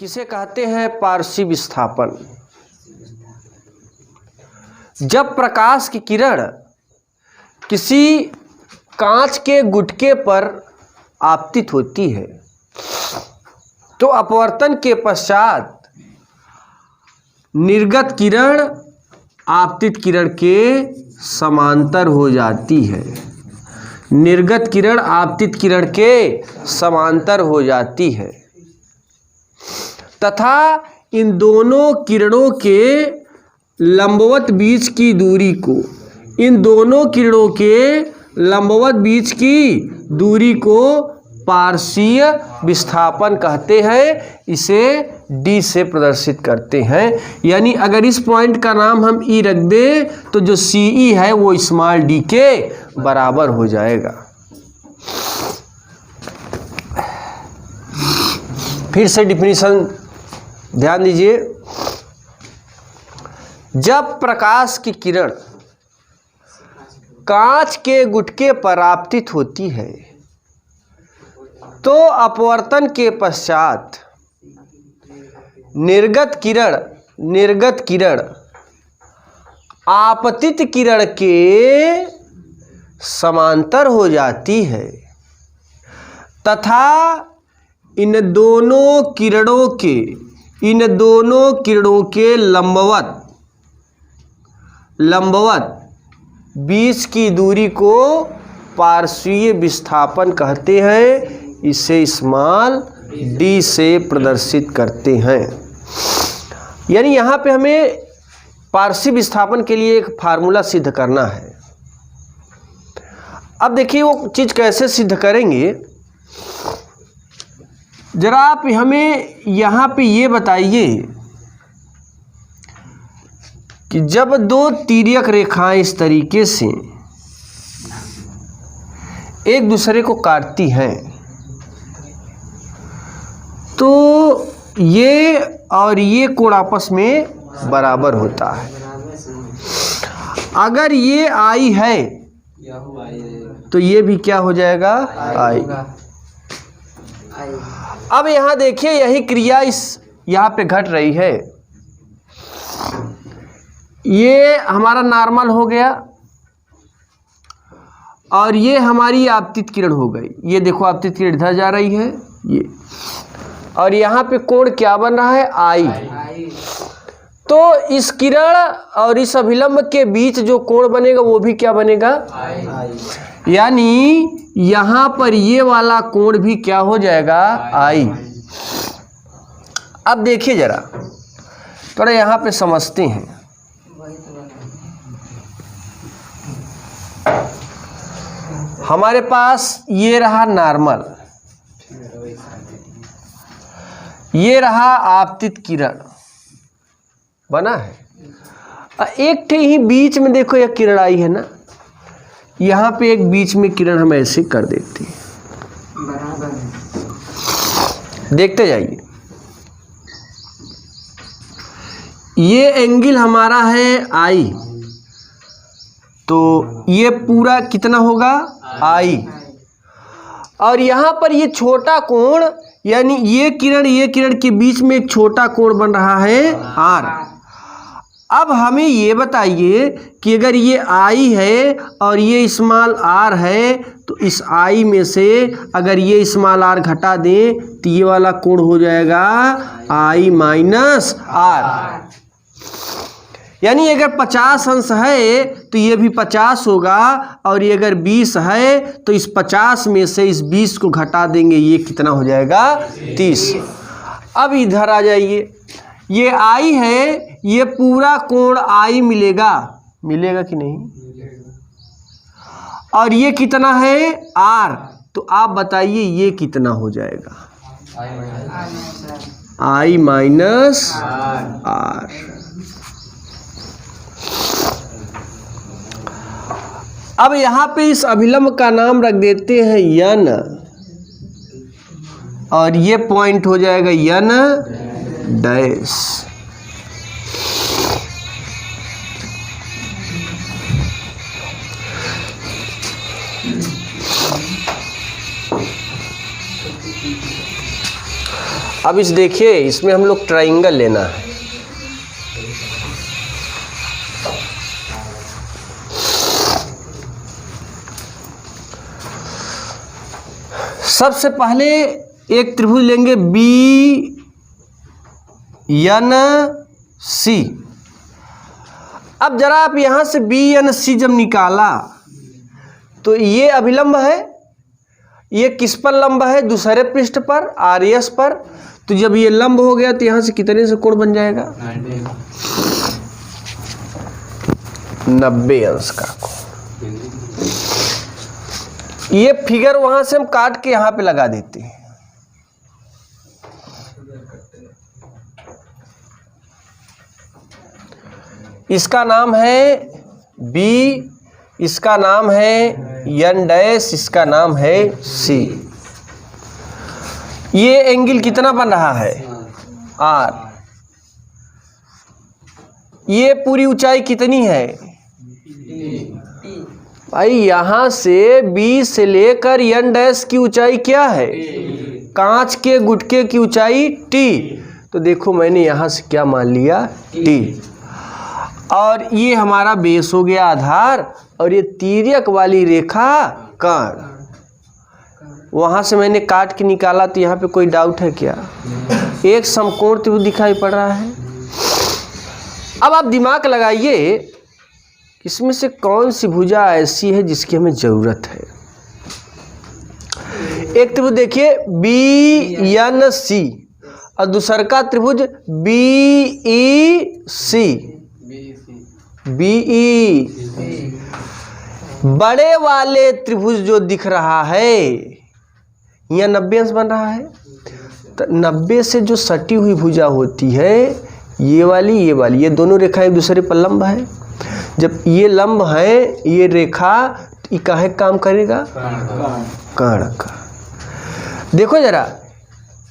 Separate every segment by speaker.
Speaker 1: किसे कहते हैं? पारसी विस्थापन। जब प्रकाश की किरण किसी कांच के गुटके पर आपतित होती है तो अपवर्तन के पश्चात निर्गत किरण आपतित किरण के समांतर हो जाती है। निर्गत किरण आपतित किरण के समांतर हो जाती है तथा इन दोनों किरणों के लंबवत बीच की दूरी को, इन दोनों किरणों के लंबवत बीच की दूरी को पारसीय विस्थापन कहते हैं। इसे डी से प्रदर्शित करते हैं। यानी अगर इस पॉइंट का नाम हम ई रख दें तो जो सी ई है वो स्मॉल डी के बराबर हो जाएगा। फिर से डिफिनीशन ध्यान दीजिए। जब प्रकाश की किरण कांच के गुटके पर आपतित होती है तो अपवर्तन के पश्चात निर्गत किरण आपतित किरण के समांतर हो जाती है तथा इन दोनों किरणों के लंबवत बीच की दूरी को पारसीय विस्थापन कहते हैं। इसे स्मॉल डी से प्रदर्शित करते हैं। यानी यहाँ पे हमें पारसीय विस्थापन के लिए एक फार्मूला सिद्ध करना है। अब देखिए वो चीज़ कैसे सिद्ध करेंगे, जरा आप हमें यहाँ पे ये बताइए कि जब दो तिर्यक रेखाएं इस तरीके से एक दूसरे को काटती हैं तो ये और ये कोण आपस में बराबर होता है। अगर ये आई है तो ये भी क्या हो जाएगा? आई। अब यहाँ देखिए यही क्रिया यहाँ पे घट रही है। ये हमारा नॉर्मल हो गया और ये हमारी आपतित किरण हो गई। ये देखो आपतित किरण इधर जा रही है ये, और यहाँ पे कोण क्या बन रहा है? आई। तो इस किरण और इस अभिलंब के बीच जो कोण बनेगा वो भी क्या बनेगा? आई। यानी यहाँ पर ये वाला कोण भी क्या हो जाएगा? आई। अब देखिए जरा थोड़ा यहाँ पे समझते हैं। हमारे पास ये रहा नॉर्मल, ये रहा आपतित किरण बना है। एक ठे ही बीच में देखो यह किरण आई है ना, यहाँ पे एक बीच में किरण हम ऐसे कर देते हैं। देखते जाइए, ये एंगल हमारा है आई, तो ये पूरा कितना होगा? आई। और यहाँ पर ये छोटा कोण, यानी ये किरण के बीच में एक छोटा कोण बन रहा है आर। अब हमें ये बताइए कि अगर ये आई है और ये स्मॉल आर है तो इस आई में से अगर ये स्मॉल आर घटा दें तो ये वाला कोण हो जाएगा आई माइनस आर। यानी अगर 50 अंश है तो ये भी 50 होगा, और ये अगर 20 है तो इस 50 में से इस 20 को घटा देंगे, ये कितना हो जाएगा? 30। अब इधर आ जाइए, ये आई है, ये पूरा कोण आई मिलेगा कि नहीं? और ये कितना है? आर। तो आप बताइए ये कितना हो जाएगा? आई माइनस आर। अब यहाँ पे इस अभिलंब का नाम रख देते हैं यन, और ये पॉइंट हो जाएगा यन डैश। अब इस देखिए, इसमें हम लोग ट्राइंगल लेना है। सबसे पहले एक त्रिभुज लेंगे BNC। अब जरा आप यहां से BNC जब निकाला तो ये अभिलंब है, ये किस पर लंब है? दूसरे पृष्ठ पर, RS पर। तो जब ये लंब हो गया तो यहां से कितने से कोण बन जाएगा? 90 अंश का कोण। ये फिगर वहां से हम काट के यहां पे लगा देते हैं। इसका नाम है B, इसका नाम है N डैश, इसका नाम है C। ये एंगल कितना बन रहा है? R। ये पूरी ऊंचाई कितनी है भाई? यहां से B से लेकर N डैश की ऊंचाई क्या है? कांच के गुटके की ऊंचाई T। तो देखो मैंने यहां से क्या मान लिया? T। और ये हमारा बेस हो गया आधार, और ये तिर्यक वाली रेखा कर्ण। वहां से मैंने काट के निकाला, तो यहाँ पे कोई डाउट है क्या? एक समकोण त्रिभुज दिखाई पड़ रहा है। अब आप दिमाग लगाइए, इसमें से कौन सी भुजा ऐसी है जिसकी हमें जरूरत है? एक त्रिभुज देखिए BNC और दूसरा का त्रिभुज BEC। बड़े वाले त्रिभुज जो दिख रहा है, यहाँ 90 अंश बन रहा है। तो 90 से जो सटी हुई भुजा होती है, ये वाली ये दोनों रेखा एक दूसरे पर लंब है। जब ये लंब है, ये रेखा, ये काहे काम करेगा? कर्ण का। देखो जरा,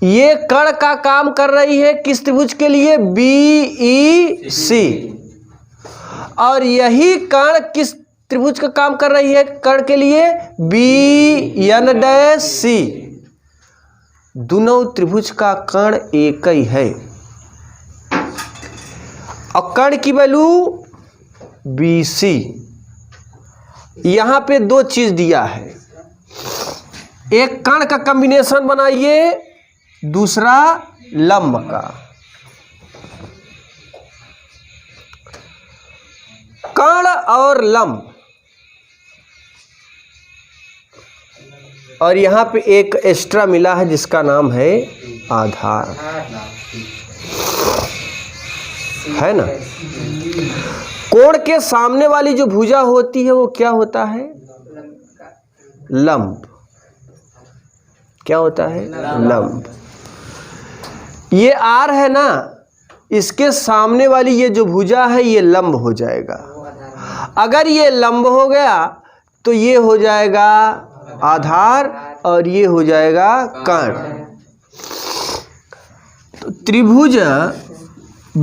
Speaker 1: ये कर्ण का काम कर रही है किस त्रिभुज के लिए? BEC। और यही कर्ण किस त्रिभुज का काम कर रही है? कर्ण के लिए BNC। दोनों त्रिभुज का कर्ण एक ही है, और कर्ण की वैल्यू BC। यहां पे दो चीज दिया है, एक कर्ण का कॉम्बिनेशन बनाइए, दूसरा लंब का। कर्ण और लंब, और यहां पे एक एक्स्ट्रा मिला है जिसका नाम है आधार, है ना? कोण के सामने वाली जो भुजा होती है वो क्या होता है? लंब। क्या होता है? लंब। ये R है ना, इसके सामने वाली ये जो भुजा है ये लंब हो जाएगा। अगर ये लंब हो गया तो ये हो जाएगा आधार, और ये हो जाएगा कर्ण। तो त्रिभुज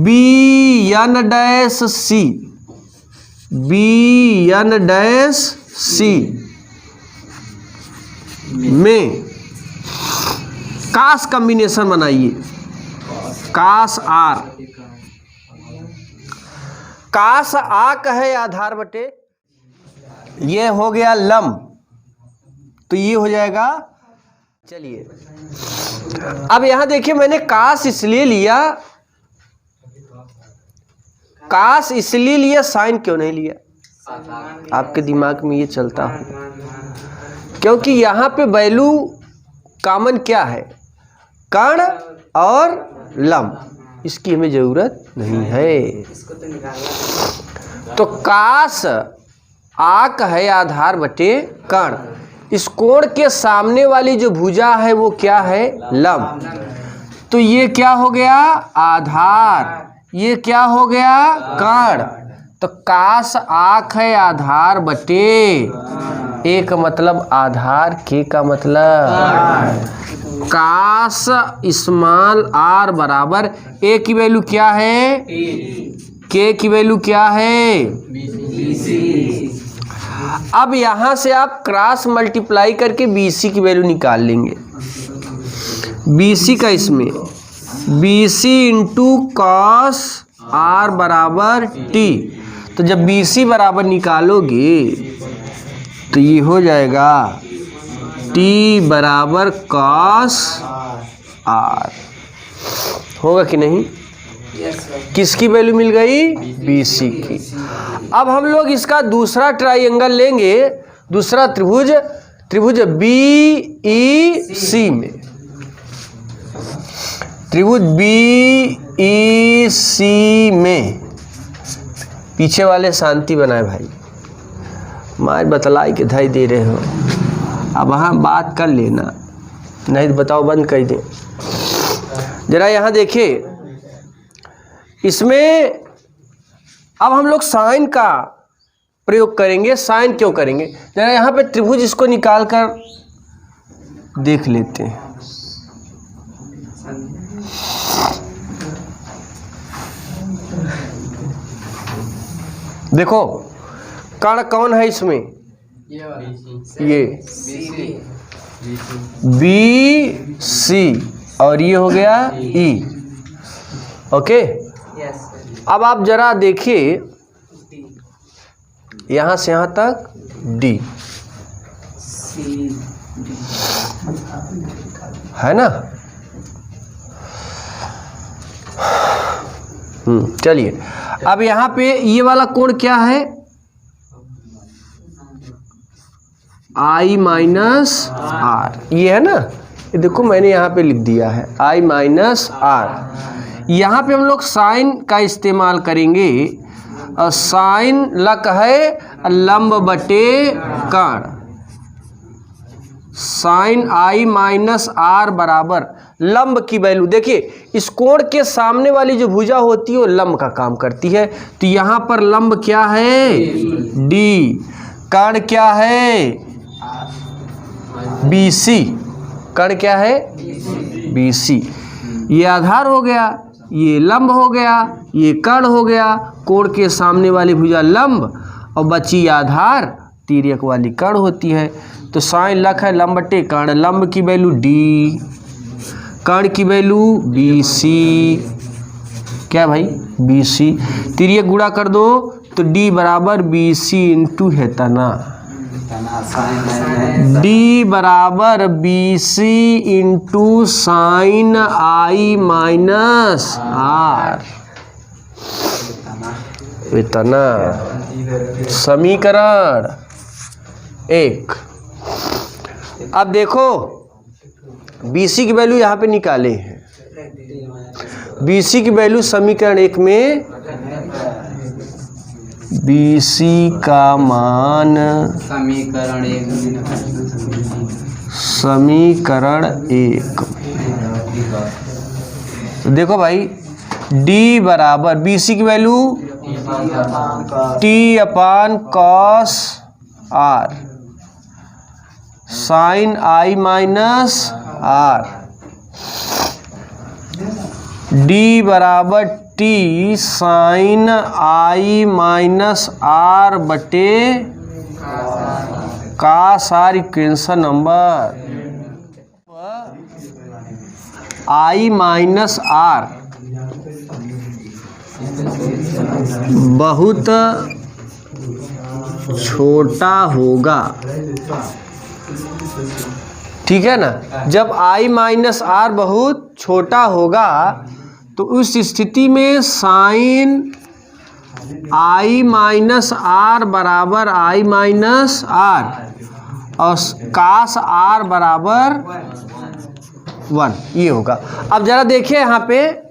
Speaker 1: BNC में कास कॉम्बिनेशन बनाइए, कास R। कास आ कहे आधार बटे, ये हो गया लंब, तो ये हो जाएगा। चलिए अब यहां देखिए, मैंने कास इसलिए लिया, कास इसलिए लिया, साइन क्यों नहीं लिया? आपके दिमाग में ये चलता हो, क्योंकि यहां पे वैल्यू कॉमन क्या है? कर्ण और लंब। इसकी हमें जरूरत नहीं है। तो कास आक है आधार बटे कर्ण। इस कोण के सामने वाली जो भुजा है वो क्या है? लंब। तो ये क्या हो गया? आधार। ये क्या हो गया? कर्ण। तो कास आख है आधार बटे ए का मतलब आधार, के का मतलब कास स्मॉल आर बराबर ए की वैल्यू क्या है? के की वैल्यू क्या है? अब यहां से आप क्रॉस मल्टीप्लाई करके BC की वैल्यू निकाल लेंगे। BC का इसमें BC इंटू कॉस R बराबर T। तो जब BC बराबर निकालोगे तो ये हो जाएगा T बराबर कॉस R। होगा कि नहीं? किसकी वैल्यू मिल गई? BC की। अब हम लोग इसका दूसरा ट्राइंगल लेंगे, दूसरा त्रिभुज BEC में, त्रिभुज BEC में। पीछे वाले शांति बनाए भाई, मार बतलाई के धाई दे रहे हो। अब वहाँ बात कर लेना, नहीं तो बताओ बंद कर दें। जरा यहाँ देखिए, इसमें अब हम लोग साइन का प्रयोग करेंगे। साइन क्यों करेंगे? जरा यहाँ पे त्रिभुज इसको निकाल कर देख लेते हैं। देखो कण कौन है इसमें? ये BC और ये हो गया E। ओके, अब आप जरा देखिए यहाँ से यहाँ तक D है ना। चलिए, अब यहाँ पे ये वाला कोण क्या है? I माइनस R, ये है ना। ये देखो मैंने यहाँ पे लिख दिया है I माइनस R। यहाँ पे हम लोग साइन का इस्तेमाल करेंगे। और साइन लक है लंब बटे कण। साइन I माइनस R बराबर लंब की वैल्यू। देखिए, इस कोण के सामने वाली जो भुजा होती है वो लंब का काम करती है। तो यहाँ पर लंब क्या है? D। कण क्या है? BC। कण क्या है? BC। ये आधार हो गया, ये लंब हो गया, ये कण हो गया। कोण के सामने वाली भुजा लंब और बची आधार तिर्यक वाली कण होती है। तो साइन लख है लंब बटे कण। लंब की वैल्यू D, कण की वैल्यू BC। क्या भाई? BC। तिर्यक गुणा कर दो तो D बराबर BC इंटू है तना। D बराबर BC into sine I minus R। इतना समीकरण 1। अब देखो BC की वैल्यू यहाँ पे निकाले हैं। BC की वैल्यू समीकरण 1 में BC का मान समीकरण 1। तो देखो भाई, D बराबर BC की value T upon cos R sine I minus R। D बराबर T sine I minus R बटे cos R equation number I minus R बहुत छोटा होगा। ठीक है ना। जब I माइनस R बहुत छोटा होगा तो उस स्थिति में साइन I माइनस R बराबर I माइनस R और कॉस R बराबर 1 ये होगा। अब जरा देखिए यहाँ पे,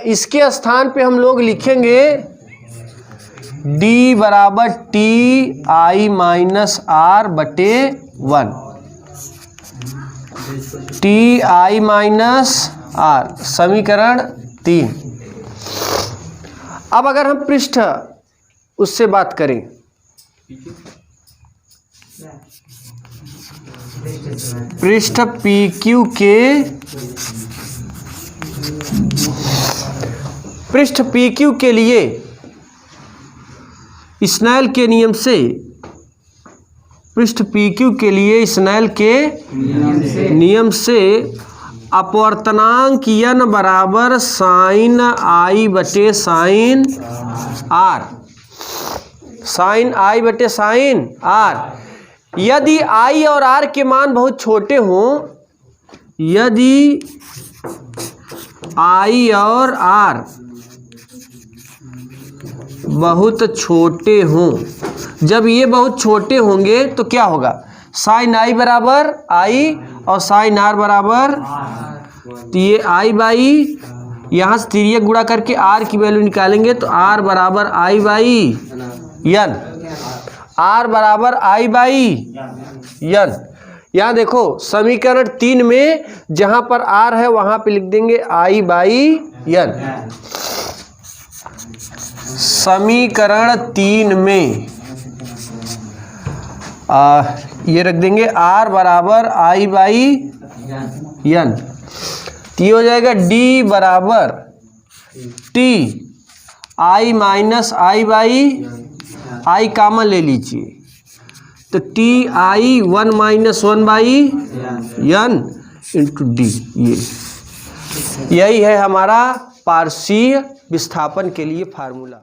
Speaker 1: इसके स्थान पे हम लोग लिखेंगे D बराबर T I माइनस R बटे 1। T I माइनस R समीकरण 3। अब अगर हम पृष्ठ उससे बात करें, पृष्ठ PQ के, पृष्ठ PQ के लिए स्नेल के नियम से, पृष्ठ PQ के लिए स्नेल के नियम से अपवर्तनांक n बराबर साइन आई बटे साइन आर, साइन आई बटे साइन आर। यदि आई और आर के मान बहुत छोटे हों, यदि आई और आर बहुत छोटे हों, जब ये बहुत छोटे होंगे तो क्या होगा, साइन आई बराबर आई और साइन आर बराबर, तो ये आई बाई, यहाँ से तिर्यक गुणा करके आर की वैल्यू निकालेंगे तो आर बराबर आई बाई एन, आर बराबर आई बाई एन। यहाँ देखो समीकरण 3 में जहाँ पर आर है वहाँ पे लिख देंगे आई बाई एन। समीकरण 3 में ये रख देंगे आर बराबर आई बाई एन, तो ये हो जाएगा डी बराबर T I minus I by, I common ले लीजिए तो T I 1 minus 1 by N into D. यही है हमारा पारसीय विस्थापन के लिए फार्मूला।